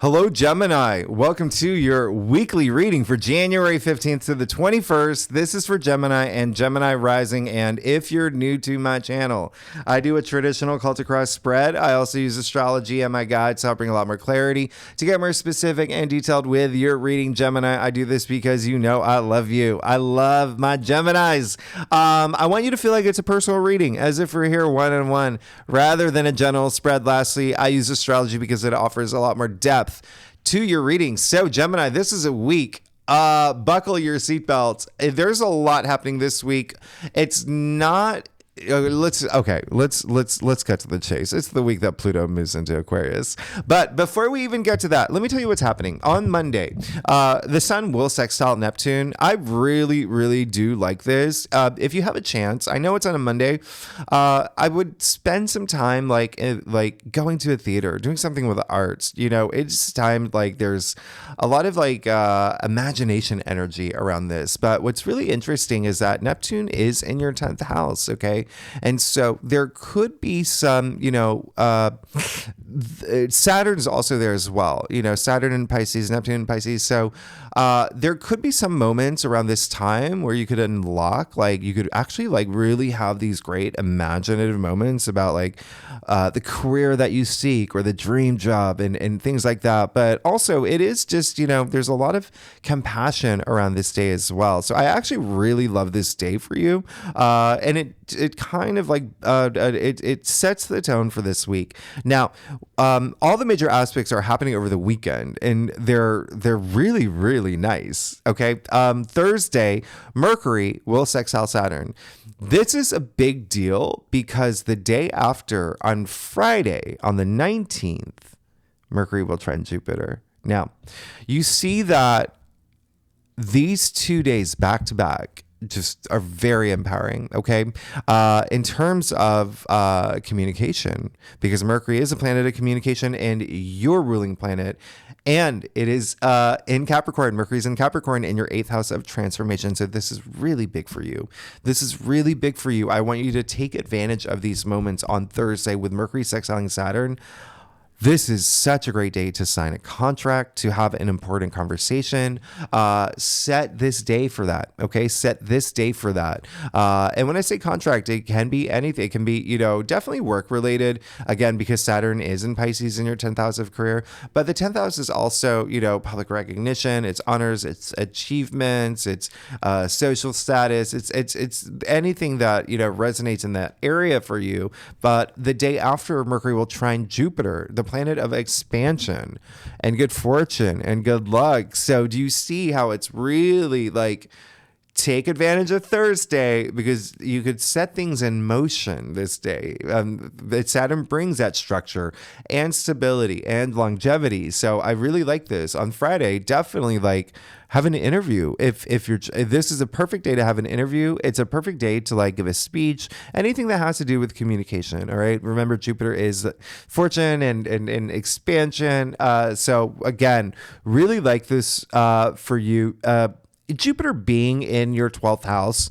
Hello, Gemini. Welcome to your weekly reading for January 15th to the 21st. This is for Gemini and Gemini rising. And if you're new to my channel, I do a traditional cult across spread. I also use astrology and my guides to help bring a lot more clarity to get more specific and detailed with your reading, Gemini. I do this because you know I love you. I love my Geminis. I want you to feel like it's a personal reading, as if we're here one-on-one rather than a general spread. Lastly, I use astrology because it offers a lot more depth to your reading. So Gemini, this is a week. Buckle your seatbelts. There's a lot happening this week. It's not. Let's cut to the chase. It's the week that Pluto moves into Aquarius. But before we even get to that, let me tell you what's happening. On Monday, the sun will sextile Neptune. I really do like this. If you have a chance, I know it's on a Monday. I would spend some time like going to a theater, doing something with the arts. You know, it's time, like there's a lot of imagination energy around this. But what's really interesting is that Neptune is in your 10th house. Okay. And so there could be some, Saturn's also there as well, Saturn in Pisces, Neptune in Pisces. So there could be some moments around this time where you could unlock, you could actually really have these great imaginative moments about the career that you seek or the dream job and things like that. But also it is just, there's a lot of compassion around this day as well. So I actually really love this day for you. And it kind of it sets the tone for this week. Now, all the major aspects are happening over the weekend, and they're really nice. Okay. Thursday, Mercury will sextile Saturn. This is a big deal because the day after, on Friday, on the 19th, Mercury will trine Jupiter. Now, you see that these 2 days back to back just are very empowering, okay? In terms of communication, because Mercury is a planet of communication and your ruling planet, and it is in Capricorn. Mercury's in Capricorn in your 8th house of transformation. So this is really big for you. This is really big for you. I want you to take advantage of these moments on Thursday with Mercury sextiling Saturn. This is such a great day to sign a contract, to have an important conversation. Set this day for that, okay? Set this day for that. And when I say contract, it can be anything. It can be, definitely work-related, again, because Saturn is in Pisces in your 10th house of career. But the 10th house is also, public recognition, it's honors, it's achievements, it's social status. It's anything that, resonates in that area for you. But the day after, Mercury will trine Jupiter, the planet of expansion and good fortune and good luck. So do you see how it's really take advantage of Thursday, because you could set things in motion this day. Saturn brings that structure and stability and longevity. So I really like this. On Friday, definitely have an interview. If this is a perfect day to have an interview. It's a perfect day to give a speech, anything that has to do with communication. All right. Remember, Jupiter is fortune and expansion. So again, really like this for you. Jupiter being in your 12th house,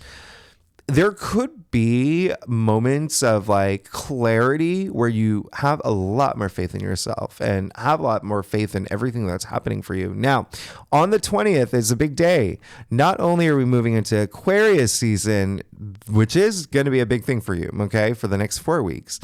there could be moments of clarity where you have a lot more faith in yourself and have a lot more faith in everything that's happening for you. Now, on the 20th is a big day. Not only are we moving into Aquarius season, which is going to be a big thing for you, okay, for the next 4 weeks,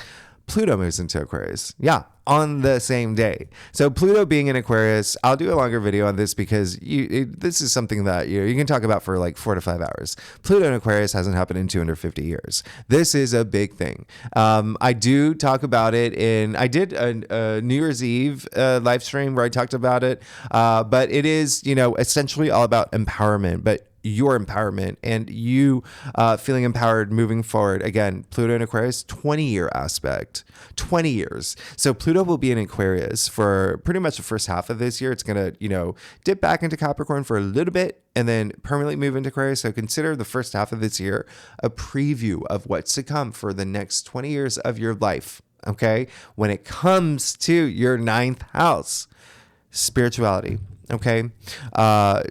Pluto moves into Aquarius. Yeah, on the same day. So Pluto being in Aquarius, I'll do a longer video on this because this is something that you can talk about for 4 to 5 hours. Pluto in Aquarius hasn't happened in 250 years. This is a big thing. I do talk about it I did a New Year's Eve live stream where I talked about it. But it is, essentially all about empowerment, but your empowerment and you feeling empowered moving forward. Again, Pluto in Aquarius, 20-year aspect, 20 years. So Pluto will be in Aquarius for pretty much the first half of this year. It's going to, dip back into Capricorn for a little bit and then permanently move into Aquarius. So consider the first half of this year a preview of what's to come for the next 20 years of your life. Okay. When it comes to your 9th house, spirituality. Okay. That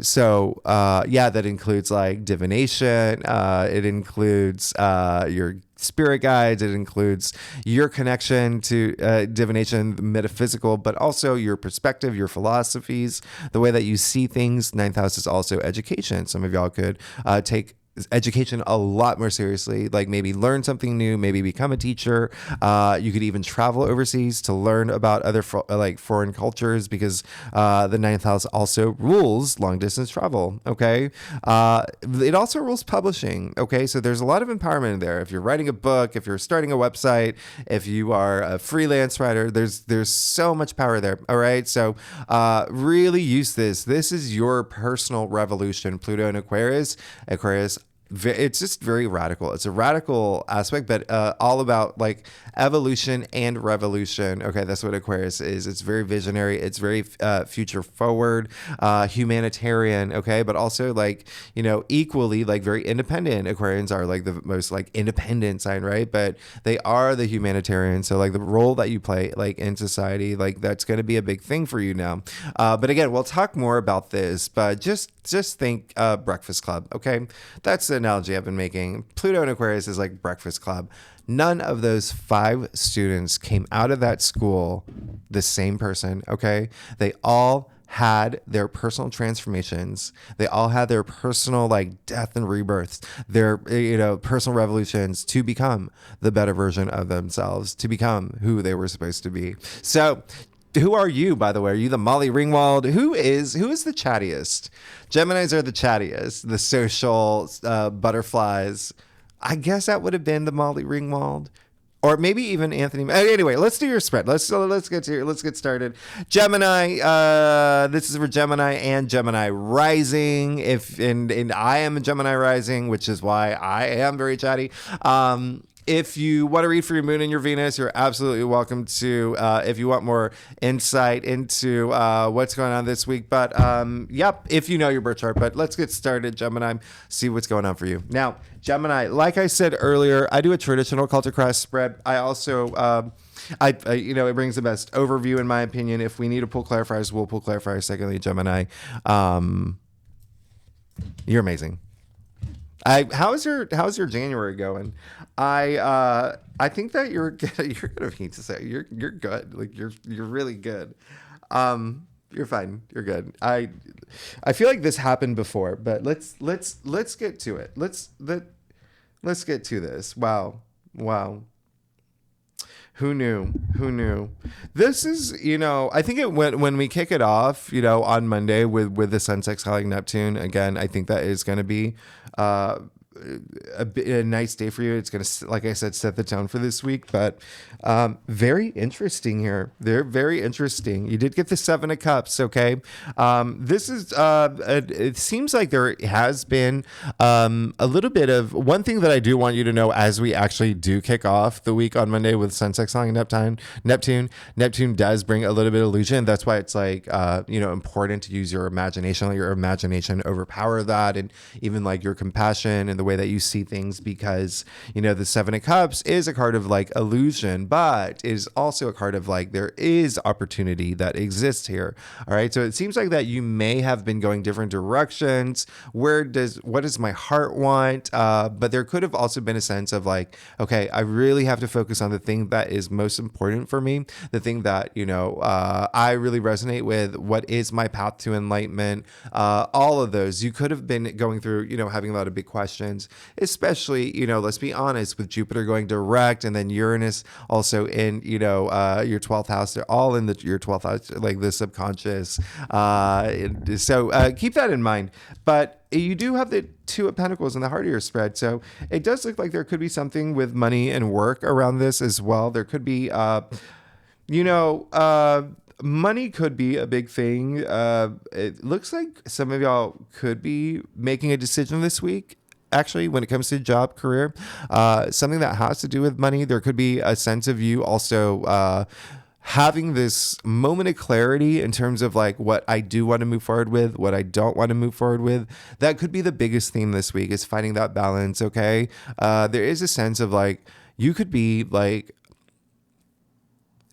includes divination. It includes your spirit guides. It includes your connection to divination, metaphysical, but also your perspective, your philosophies, the way that you see things. Ninth house is also education. Some of y'all could take education a lot more seriously, like maybe learn something new, maybe become a teacher. You could even travel overseas to learn about other foreign cultures, because the ninth house also rules long distance travel. Okay. It also rules publishing. Okay. So there's a lot of empowerment in there. If you're writing a book, if you're starting a website, if you are a freelance writer, there's so much power there. All right. So really use this. This is your personal revolution. Pluto and Aquarius. It's just very radical. It's a radical aspect, but all about like evolution and revolution. Okay, that's what Aquarius is. It's very visionary. It's very future forward, humanitarian. Okay, but also like, you know, equally like very independent. Aquarians are like the most like independent sign, right? But they are the humanitarian. So like the role that you play like in society, like that's going to be a big thing for you now. But again, we'll talk more about this. But just think Breakfast Club. Okay, that's the analogy I've been making. Pluto and Aquarius is like Breakfast Club. None of those 5 students came out of that school the same person. Okay, they all had their personal transformations. They all had their personal like death and rebirths, their, you know, personal revolutions to become the better version of themselves, to become who they were supposed to be. So who are you, by the way? Are you the Molly Ringwald? Who is the chattiest? Geminis are the chattiest, the social butterflies. I guess that would have been the Molly Ringwald, or maybe even Anthony. Anyway, let's do your spread. Let's get started. Gemini. This is for Gemini and Gemini rising. And I am a Gemini rising, which is why I am very chatty. If you want to read for your moon and your Venus, you're absolutely welcome to. If you want more insight into what's going on this week. But yep, if you know your birth chart. But let's get started, Gemini. See what's going on for you. Now, Gemini, like I said earlier, I do a traditional culture cross spread. I also, you know, it brings the best overview in my opinion. If we need to pull clarifiers, we'll pull clarifiers. Secondly, Gemini, you're amazing. How's your January going? I think that you're gonna need to say you're good. Like you're really good. You're fine. You're good. I feel like this happened before, but let's get to it. Let's get to this. Wow. Who knew? This is, you know, I think when we kick it off, you know, on Monday with the Sun sextiling Neptune, again, I think that is going to be a nice day for you. It's going to, like I said, set the tone for this week, but very interesting here. They're very interesting. You did get the 7 of Cups. Okay. This is, it seems like there has been a little bit of one thing that I do want you to know as we actually do kick off the week on Monday with Sun sextiling Neptune does bring a little bit of illusion. That's why it's like, you know, important to use your imagination, let your imagination overpower that, and even like your compassion and the way that you see things, because, you know, the 7 of Cups is a card of like illusion, but is also a card of like, there is opportunity that exists here. All right. So it seems like that you may have been going different directions. What does my heart want? But there could have also been a sense of like, okay, I really have to focus on the thing that is most important for me, the thing that, you know, I really resonate with. What is my path to enlightenment? All of those. You could have been going through, you know, having a lot of big questions, especially, you know, let's be honest, with Jupiter going direct and then Uranus also in, you know, your 12th house. They're all in your 12th house, like the subconscious. So keep that in mind. But you do have the 2 of Pentacles in the heart of your spread. So it does look like there could be something with money and work around this as well. There could be, you know, money could be a big thing. It looks like some of y'all could be making a decision this week. Actually, when it comes to job, career, something that has to do with money. There could be a sense of you also having this moment of clarity in terms of like what I do want to move forward with, what I don't want to move forward with. That could be the biggest theme this week, is finding that balance. Okay. There is a sense of like, you could be like,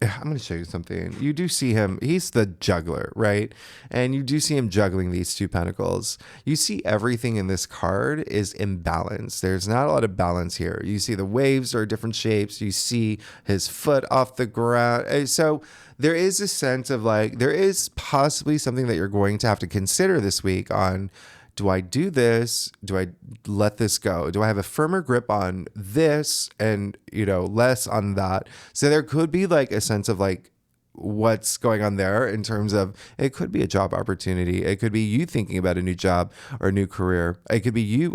I'm going to show you something. You do see him. He's the juggler, right? And you do see him juggling these two pentacles. You see everything in this card is imbalanced. There's not a lot of balance here. You see the waves are different shapes. You see his foot off the ground. So there is a sense of like, there is possibly something that you're going to have to consider this week on, do I do this? Do I let this go? Do I have a firmer grip on this and, less on that? So there could be like a sense of like what's going on there in terms of, it could be a job opportunity. It could be you thinking about a new job or a new career. It could be you,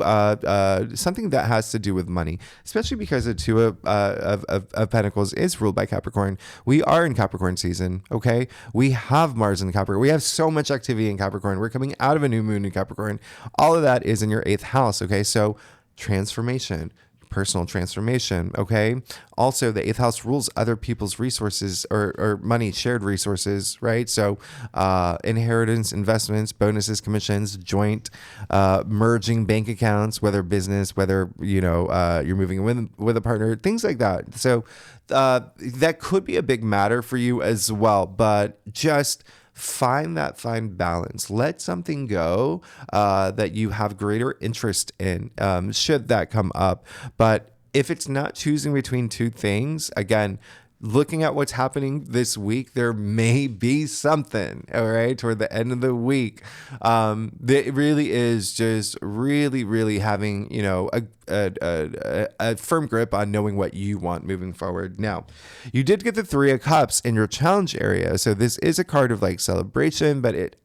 something that has to do with money, especially because the two of Pentacles is ruled by Capricorn. We are in Capricorn season. Okay. We have Mars in Capricorn. We have so much activity in Capricorn. We're coming out of a new moon in Capricorn. All of that is in your 8th house. Okay. So transformation, personal transformation. Okay. Also, the 8th house rules other people's resources or money, shared resources, right? So inheritance, investments, bonuses, commissions, joint merging bank accounts, whether business, whether, you're moving with a partner, things like that. So that could be a big matter for you as well, but just find that fine balance. Let something go that you have greater interest in, should that come up. But if it's not choosing between two things, again, looking at what's happening this week, there may be something, all right, toward the end of the week. That really is just really, really having, a firm grip on knowing what you want moving forward. Now, you did get the 3 of Cups in your challenge area. So this is a card of like celebration, but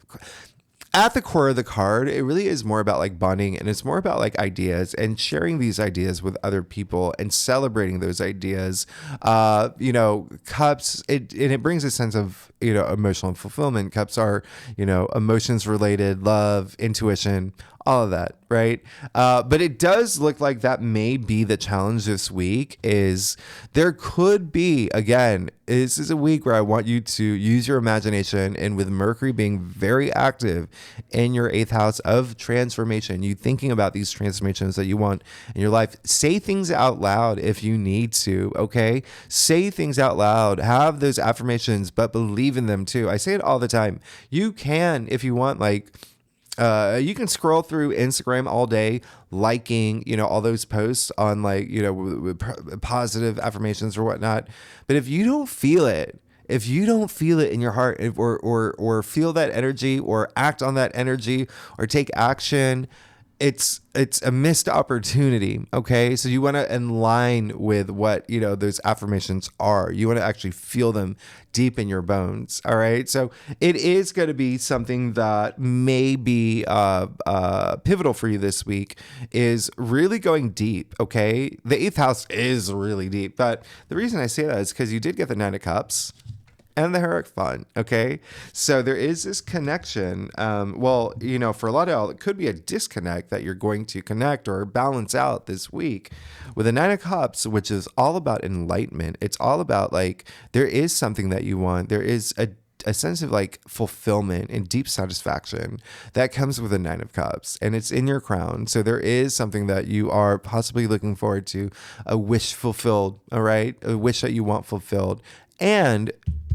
at the core of the card, it really is more about like bonding, and it's more about like ideas and sharing these ideas with other people and celebrating those ideas. Cups, it brings a sense of, emotional fulfillment. Cups are, emotions related, love, intuition, all of that, right? But it does look like that may be the challenge this week. Is there could be, again, this is a week where I want you to use your imagination, and with Mercury being very active in your 8th house of transformation, you thinking about these transformations that you want in your life, say things out loud if you need to, okay? Say things out loud, have those affirmations, but believe in them too. I say it all the time. You can, if you want, like, you can scroll through Instagram all day, liking, all those posts on like, positive affirmations or whatnot. But if you don't feel it, in your heart, or feel that energy, or act on that energy, or take action, it's a missed opportunity. Okay. So you want to align with what, those affirmations are. You want to actually feel them deep in your bones. All right. So it is going to be something that may be pivotal for you this week, is really going deep. Okay. The 8th house is really deep, but the reason I say that is because you did get the 9 of Cups and the Hierophant. Okay. So there is this connection. For a lot of y'all, it could be a disconnect that you're going to connect or balance out this week with the 9 of Cups, which is all about enlightenment. It's all about like, there is something that you want. There is a sense of like fulfillment and deep satisfaction that comes with the 9 of Cups, and it's in your crown. So there is something that you are possibly looking forward to, a wish fulfilled. All right. A wish that you want fulfilled. And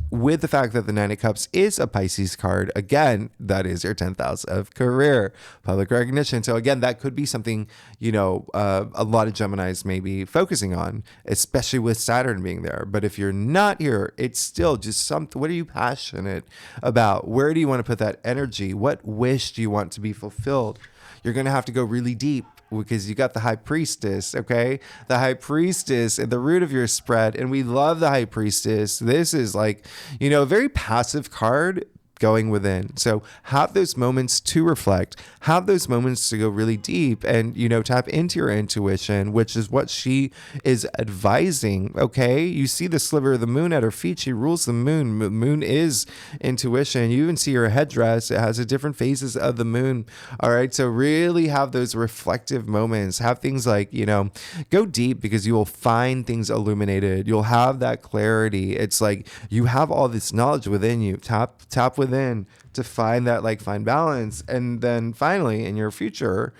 with the fact that the 9 of Cups is a Pisces card, again, that is your 10th house of career, public recognition. So again, that could be something, a lot of Geminis may be focusing on, especially with Saturn being there. But if you're not here, it's still just something. What are you passionate about? Where do you want to put that energy? What wish do you want to be fulfilled? You're going to have to go really deep, because you got the High Priestess, okay? The High Priestess at the root of your spread, and we love the High Priestess. This is like, a very passive card going within. So have those moments to reflect, have those moments to go really deep and, tap into your intuition, which is what she is advising. Okay. You see the sliver of the moon at her feet. She rules the moon. Moon is intuition. You even see her headdress. It has the different phases of the moon. All right. So really have those reflective moments, have things like, go deep, because you will find things illuminated. You'll have that clarity. It's like you have all this knowledge within you. Tap within to find that like fine balance. And then finally in your future,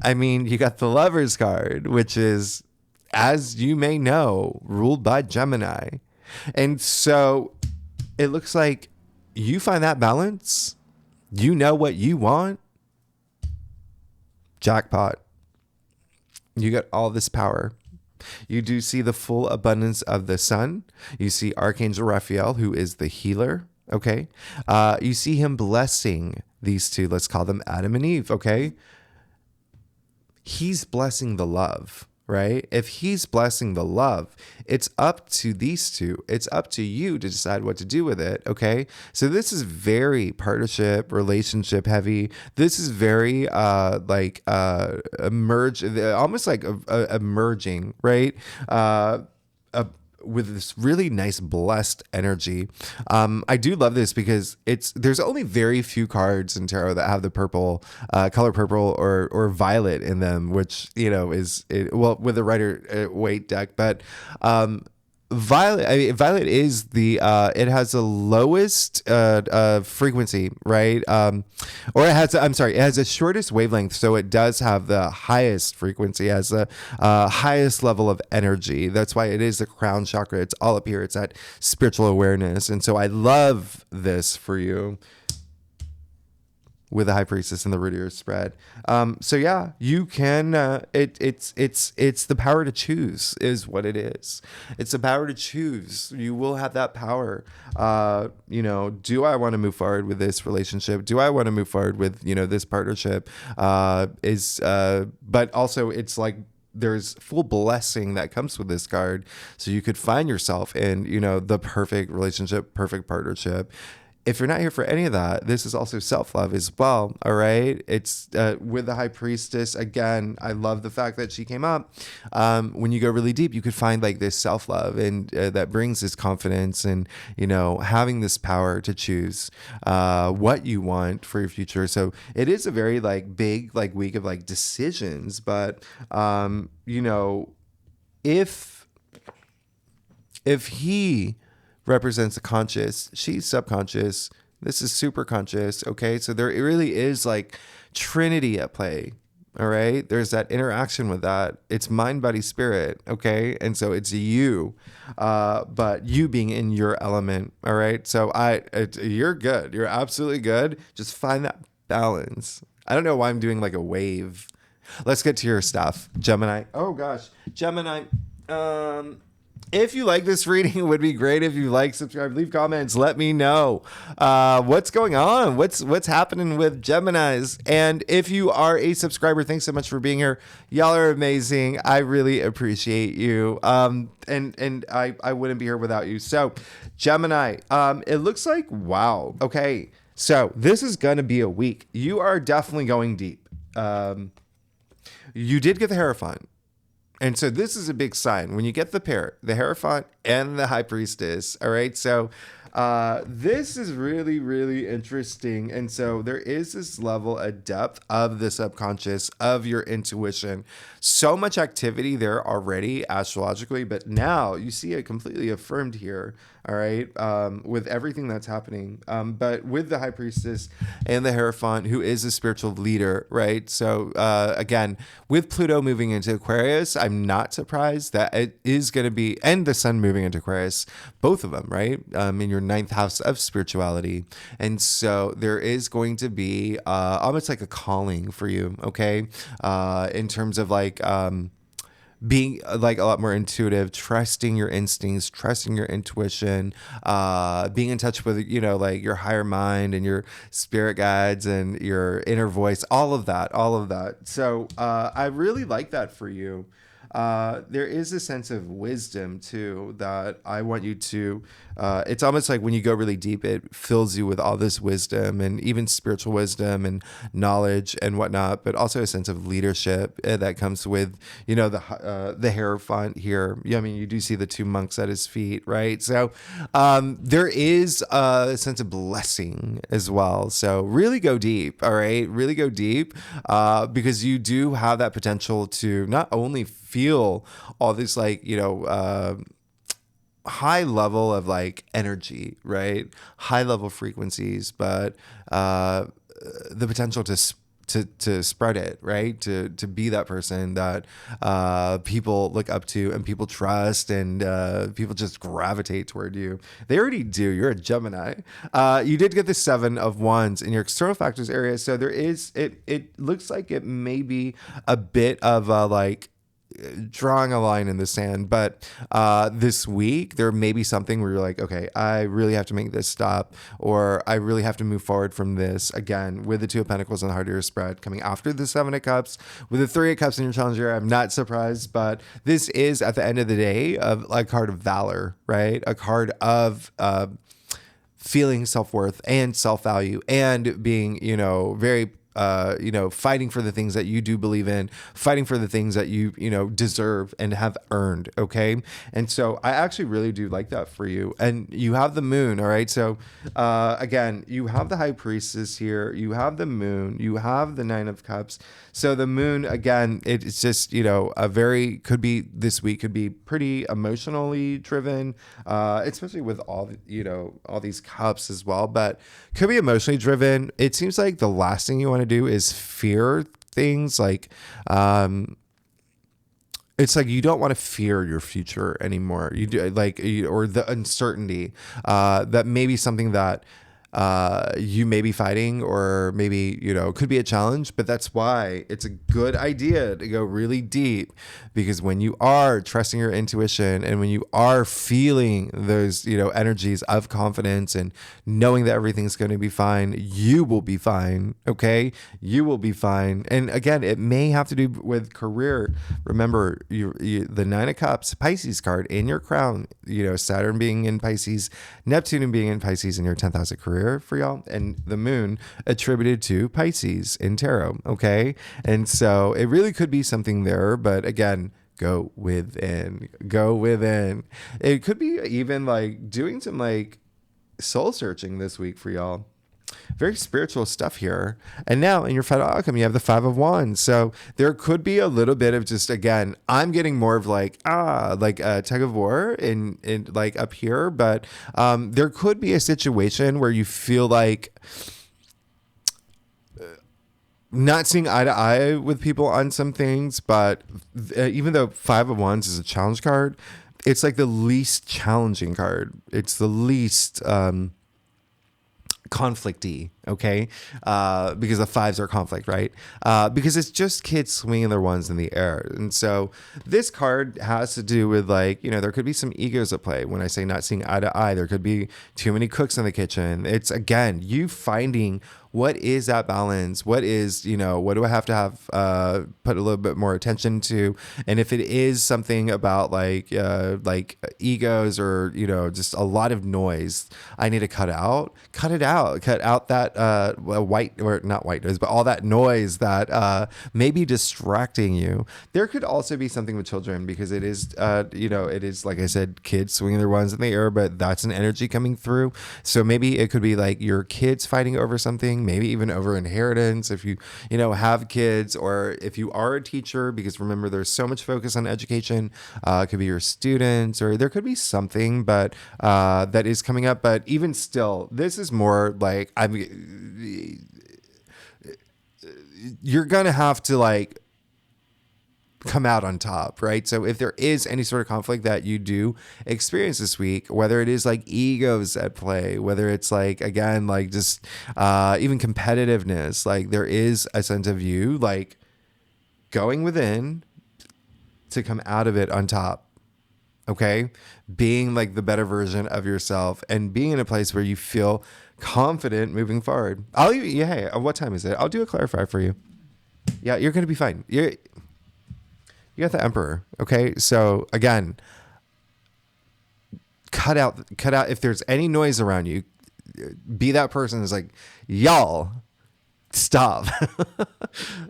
you got the Lovers card, which is, as you may know, ruled by Gemini. And so it looks like you find that balance. You know what you want. Jackpot. You got all this power. You do see the full abundance of the sun. You see Archangel Raphael, who is the healer. Okay. You see him blessing these two. Let's call them Adam and Eve. Okay. He's blessing the love, right? If he's blessing the love, it's up to these two. It's up to you to decide what to do with it. Okay. So this is very partnership, relationship heavy. This is very emerge, almost like a merging, right? With this really nice blessed energy. I do love this because there's only very few cards in tarot that have the purple, color purple or violet in them, which, is with the Rider Waite deck, but Violet is it has the lowest frequency, right? Or it has the shortest wavelength, so it does have the highest frequency, has the highest level of energy. That's why it is the crown chakra. It's all up here. It's that spiritual awareness, and so I love this for you. With the High Priestess and the root of your spread. So yeah, you can, it's the power to choose is what it is. It's the power to choose. You will have that power. Do I want to move forward with this relationship? Do I want to move forward with, this partnership? But also it's like, there's full blessing that comes with this card. So you could find yourself in, the perfect relationship, perfect partnership. If you're not here for any of that, this is also self-love as well. All right. It's with the High Priestess. Again, I love the fact that she came up. When you go really deep, you could find like this self-love and that brings this confidence and, having this power to choose what you want for your future. So it is a very like big like week of like decisions. But, if he represents the conscious, she's subconscious, this is super conscious. Okay, so there really is like Trinity at play. All right, there's that interaction with that. It's mind, body, spirit. Okay, and so it's you, but you being in your element. All right, so you're good. You're absolutely good. Just find that balance. I don't know why I'm doing like a wave. Let's get to your stuff, Gemini. Oh gosh, Gemini. If you like this reading, it would be great if you like, subscribe, leave comments, let me know what's going on, what's happening with Geminis. And if you are a subscriber, thanks so much for being here. Y'all are amazing. I really appreciate you. And I wouldn't be here without you. So Gemini, it looks like, wow. Okay. So this is going to be a week. You are definitely going deep. You did get the Hierophant. And so this is a big sign. When you get the pair, the Hierophant and the High Priestess, all right? So this is really, really interesting. And so there is this level of depth of the subconscious, of your intuition. So much activity there already astrologically, but now you see it completely affirmed here, all right, with everything that's happening. But with the High Priestess and the Hierophant, who is a spiritual leader, right? So again, with Pluto moving into Aquarius, I'm not surprised that it is going to be, and the Sun moving into Aquarius, both of them, right? In your ninth house of spirituality. And so there is going to be almost like a calling for you, okay? In terms of like, being like a lot more intuitive, trusting your instincts, trusting your intuition, being in touch with, like your higher mind and your spirit guides and your inner voice, all of that. So I really like that for you. There is a sense of wisdom too that I want you to, it's almost like when you go really deep, it fills you with all this wisdom and even spiritual wisdom and knowledge and whatnot, but also a sense of leadership that comes with, the Hierophant here. I mean, you do see the two monks at his feet, right? So there is a sense of blessing as well. So really go deep, all right? Really go deep because you do have that potential to not only feel all this like, high level of like energy, right? High level frequencies, but the potential to spread it, right? To be that person that people look up to and people trust, and people just gravitate toward you. They already do. You're a Gemini. You did get the 7 of Wands in your external factors area, so there is it looks like it may be a bit of a like drawing a line in the sand, but this week there may be something where you're like, okay, I really have to make this stop, or I really have to move forward from this. Again, with the 2 of Pentacles and the heart of your spread coming after the 7 of Cups, with the 3 of Cups in your challenge area, I'm not surprised, but this is at the end of the day a card of valor, right? A card of feeling self-worth and self-value, and being, very fighting for the things that you do believe in, fighting for the things that you deserve and have earned. Okay. And so I actually really do like that for you. And you have the moon. All right. So, again, you have the high priestess here, you have the moon, you have the 9 of Cups. So the moon, again, it's just, could be this week, could be pretty emotionally driven, especially with all these cups as well, but could be emotionally driven. It seems like the last thing you want to do is fear things like, it's like you don't want to fear your future anymore. You do or the uncertainty, that may be something that you may be fighting, or maybe, could be a challenge, but that's why it's a good idea to go really deep, because when you are trusting your intuition and when you are feeling those, energies of confidence and knowing that everything's going to be fine, you will be fine. Okay. You will be fine. And again, it may have to do with career. Remember the 9 of Cups, Pisces card in your crown, Saturn being in Pisces, Neptune being in Pisces in your 10th house of career for y'all, and the moon attributed to Pisces in tarot. Okay. And so it really could be something there, but again, go within. It could be even like doing some like soul searching this week for y'all. Very spiritual stuff here. And now in your fatal outcome, you have the 5 of Wands. So there could be a little bit of just, again, I'm getting more of like a tug of war in like up here, but there could be a situation where you feel like not seeing eye to eye with people on some things, but even though 5 of Wands is a challenge card, it's like the least challenging card. It's the least conflicty, okay? Because the 5s are conflict, right? Because it's just kids swinging their wands in the air. And so this card has to do with like, there could be some egos at play. When I say not seeing eye to eye, there could be too many cooks in the kitchen. It's, again, you finding what is that balance? What is, what do I have to have put a little bit more attention to? And if it is something about like egos or, just a lot of noise, I need to cut it out, cut out that white, or not white noise, but all that noise that may be distracting you. There could also be something with children, because it is, it is, like I said, kids swinging their wands in the air, but that's an energy coming through. So maybe it could be like your kids fighting over something, maybe even over inheritance if you have kids, or if you are a teacher, because remember there's so much focus on education. It could be your students, or there could be something, but that is coming up. But even still, this is more like you're gonna have to like come out on top, right? So if there is any sort of conflict that you do experience this week, whether it is like egos at play, whether it's like, again, like just even competitiveness, like there is a sense of you like going within to come out of it on top. Okay. Being like the better version of yourself and being in a place where you feel confident moving forward. Hey, what time is it? I'll do a clarifier for you. Yeah, you're going to be fine. You got the Emperor. Okay. So again, cut out if there's any noise around you, be that person who's like, y'all stop.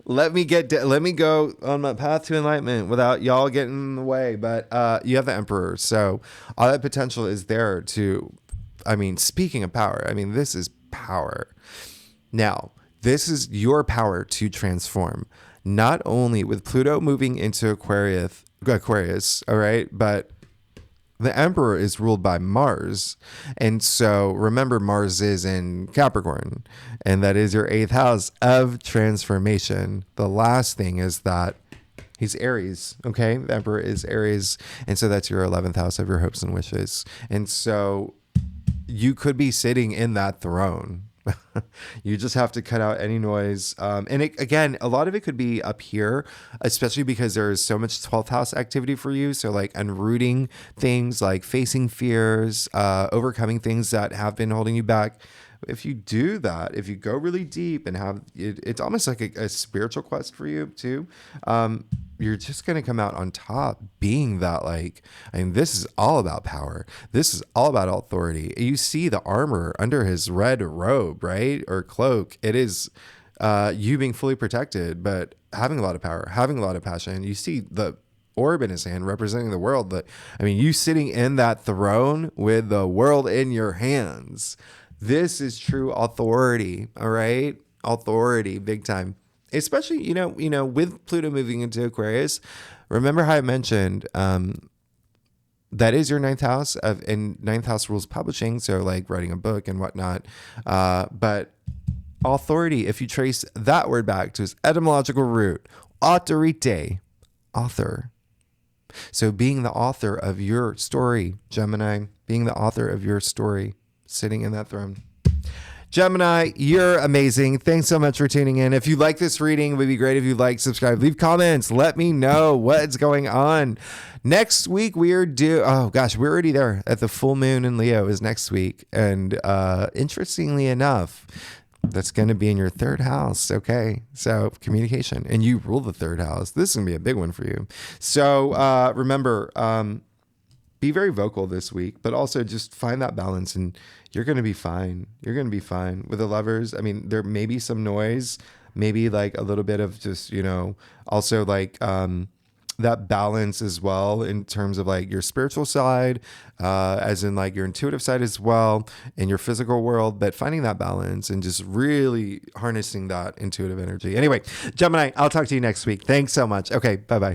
let me go on my path to enlightenment without y'all getting in the way. But you have the Emperor. So all that potential is there to, speaking of power, this is power. Now, this is your power to transform. Not only with Pluto moving into Aquarius, all right, but The Emperor is ruled by Mars. And so remember, Mars is in Capricorn, and that is your 8th house of transformation. The last thing is that he's Aries, okay? The Emperor is Aries. And so that's your 11th house of your hopes and wishes. And so you could be sitting in that throne. You just have to cut out any noise. And it, again, a lot of it could be up here, especially because there's so much 12th house activity for you. So like unrooting things, like facing fears, overcoming things that have been holding you back. If you do that, if you go really deep and have it, it's almost like a spiritual quest for you too. You're just going to come out on top being that, like, I mean, this is all about power. This is all about authority. You see the armor under his red robe, right? Or cloak. It is you being fully protected, but having a lot of power, having a lot of passion. You see the orb in his hand representing the world. But I mean, you sitting in that throne with the world in your hands. This is true authority. All right. Authority, big time. Especially, you know, with Pluto moving into Aquarius, remember how I mentioned that is your 9th house and 9th house rules publishing. So like writing a book and whatnot. But authority, if you trace that word back to its etymological root, autorite, author. So being the author of your story, Gemini, being the author of your story, sitting in that throne. Gemini, you're amazing. Thanks so much for tuning in. If you like this reading, it would be great if you like, subscribe, leave comments. Let me know what's going on. Next week, we're already there at the full moon in Leo is next week. And interestingly enough, that's going to be in your 3rd house. Okay. So communication, and you rule the 3rd house. This is going to be a big one for you. So remember, be very vocal this week, but also just find that balance and you're going to be fine. You're going to be fine with the lovers. I mean, there may be some noise, maybe like a little bit of just, you know, also like that balance as well in terms of like your spiritual side, as in like your intuitive side as well, in your physical world, but finding that balance and just really harnessing that intuitive energy. Anyway, Gemini, I'll talk to you next week. Thanks so much. Okay. Bye-bye.